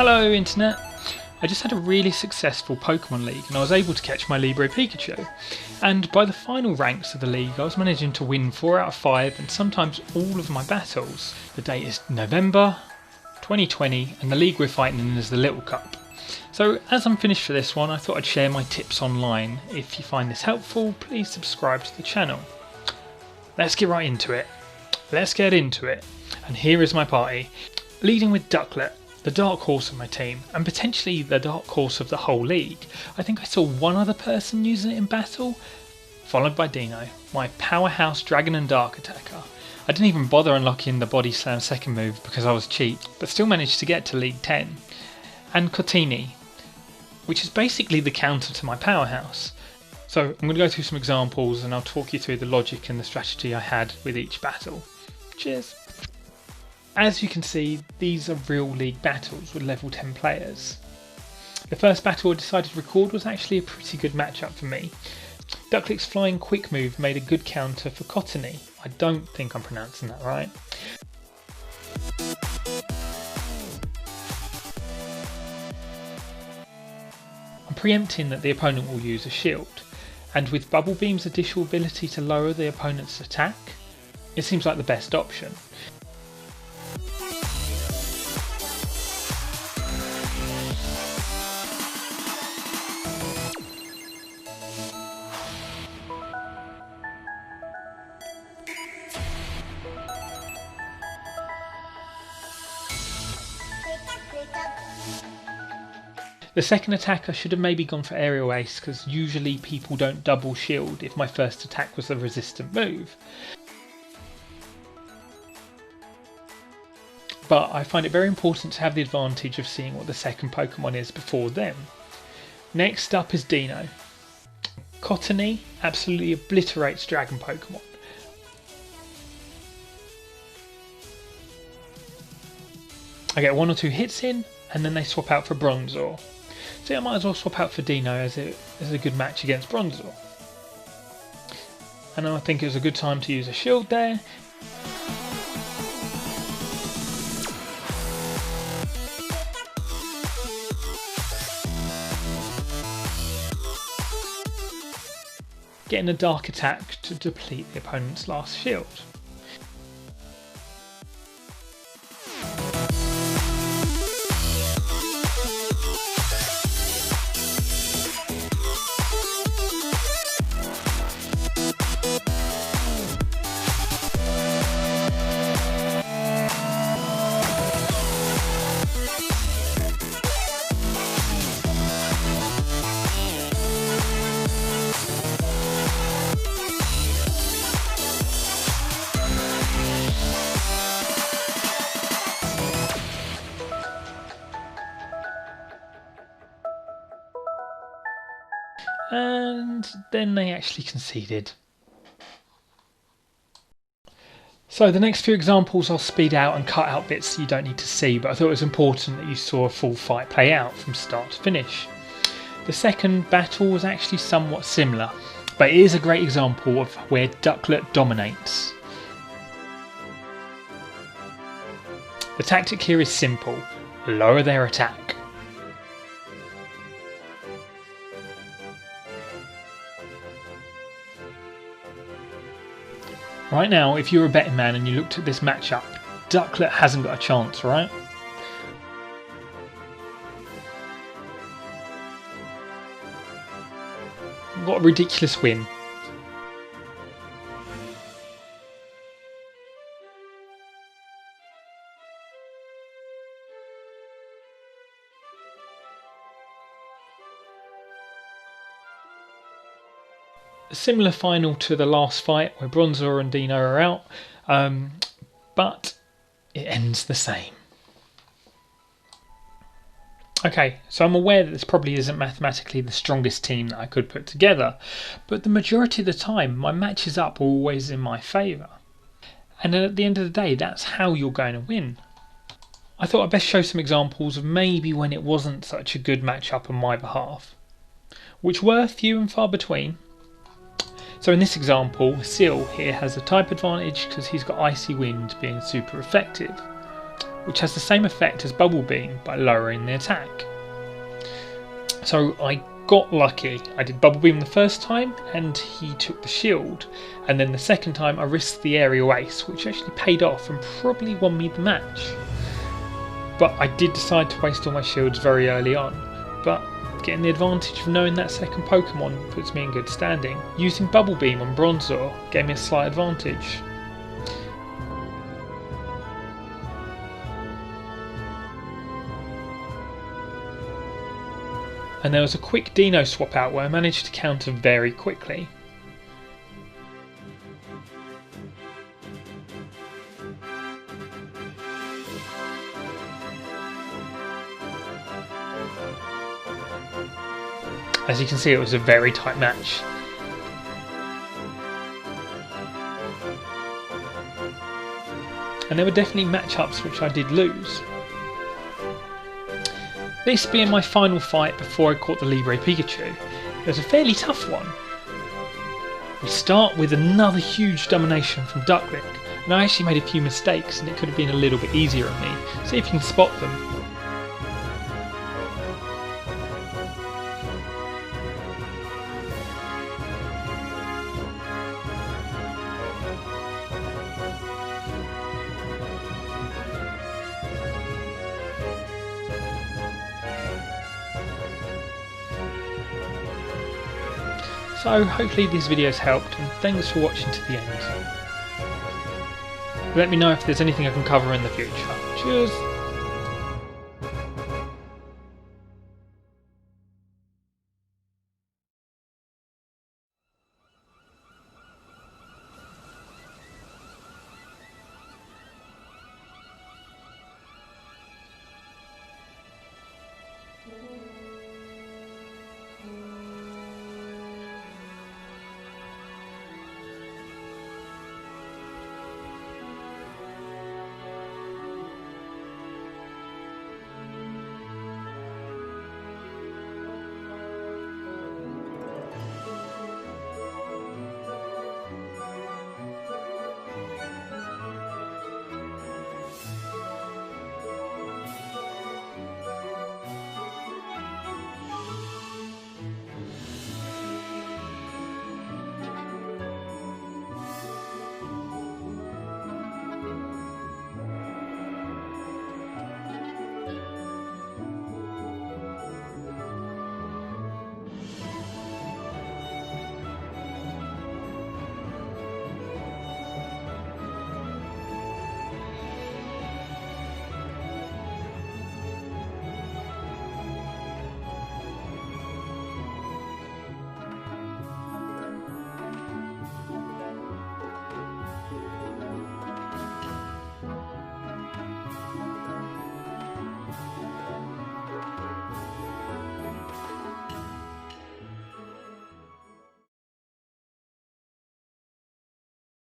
Hello Internet! I just had a really successful Pokemon League and I was able to catch my Libre Pikachu. And by the final ranks of the league I was managing to win 4 out of 5 and sometimes all of my battles. The date is November 2020 and the league we're fighting in is the Little Cup. So as I'm finished for this one I thought I'd share my tips online. If you find this helpful, please subscribe to the channel. Let's get right into it. And here is my party. Leading with Ducklett, the dark horse of my team, and potentially the dark horse of the whole league. I think I saw one other person using it in battle, followed by Dino, my powerhouse dragon and dark attacker. I didn't even bother unlocking the body slam second move because I was cheap, but still managed to get to League 10. And Cotini, which is basically the counter to my powerhouse. So I'm going to go through some examples and I'll talk you through the logic and the strategy I had with each battle. Cheers! As you can see, these are real league battles with level 10 players. The first battle I decided to record was actually a pretty good matchup for me. Ducklett's flying quick move made a good counter for Cotini. I don't think I'm pronouncing that right. I'm preempting that the opponent will use a shield, and with Bubble Beam's additional ability to lower the opponent's attack, it seems like the best option. The second attack I should have maybe gone for Aerial Ace because usually people don't double shield if my first attack was a resistant move. But I find it very important to have the advantage of seeing what the second Pokemon is before them. Next up is Dino. Cotini absolutely obliterates Dragon Pokemon. I get 1 or 2 hits in and then they swap out for Bronzor. So I might as well swap out for Dino as a good match against Bronzor. And I think it was a good time to use a shield there. Getting a dark attack to deplete the opponent's last shield. And then they actually conceded. So the next few examples I'll speed out and cut out bits you don't need to see, but I thought it was important that you saw a full fight play out from start to finish. The second battle was actually somewhat similar, but it is a great example of where Ducklett dominates. The tactic here is simple: lower their attack. Right now, if you're a betting man and you looked at this matchup, Ducklett hasn't got a chance, right? What a ridiculous win. A similar final to the last fight where Bronzor and Dino are out, but it ends the same. Okay, so I'm aware that this probably isn't mathematically the strongest team that I could put together, but the majority of the time my matches up are always in my favour. And at the end of the day, that's how you're going to win. I thought I'd best show some examples of maybe when it wasn't such a good matchup on my behalf, which were few and far between. So in this example, Seal here has a type advantage because he's got Icy Wind being super effective. which has the same effect as Bubble Beam by lowering the attack. So I got lucky. I did Bubble Beam the first time and he took the shield, and then the second time I risked the aerial ace, which actually paid off and probably won me the match. But I did decide to waste all my shields very early on, but getting the advantage of knowing that second Pokemon puts me in good standing. Using Bubble Beam on Bronzor gave me a slight advantage. And there was a quick Dino swap out where I managed to counter very quickly. As you can see, it was a very tight match. And there were definitely matchups which I did lose. This being my final fight before I caught the Libre Pikachu, it was a fairly tough one. We start with another huge domination from Ducklink, and I actually made a few mistakes and it could have been a little bit easier on me. See if you can spot them. So hopefully this video has helped, and thanks for watching to the end. Let me know if there's anything I can cover in the future. Cheers!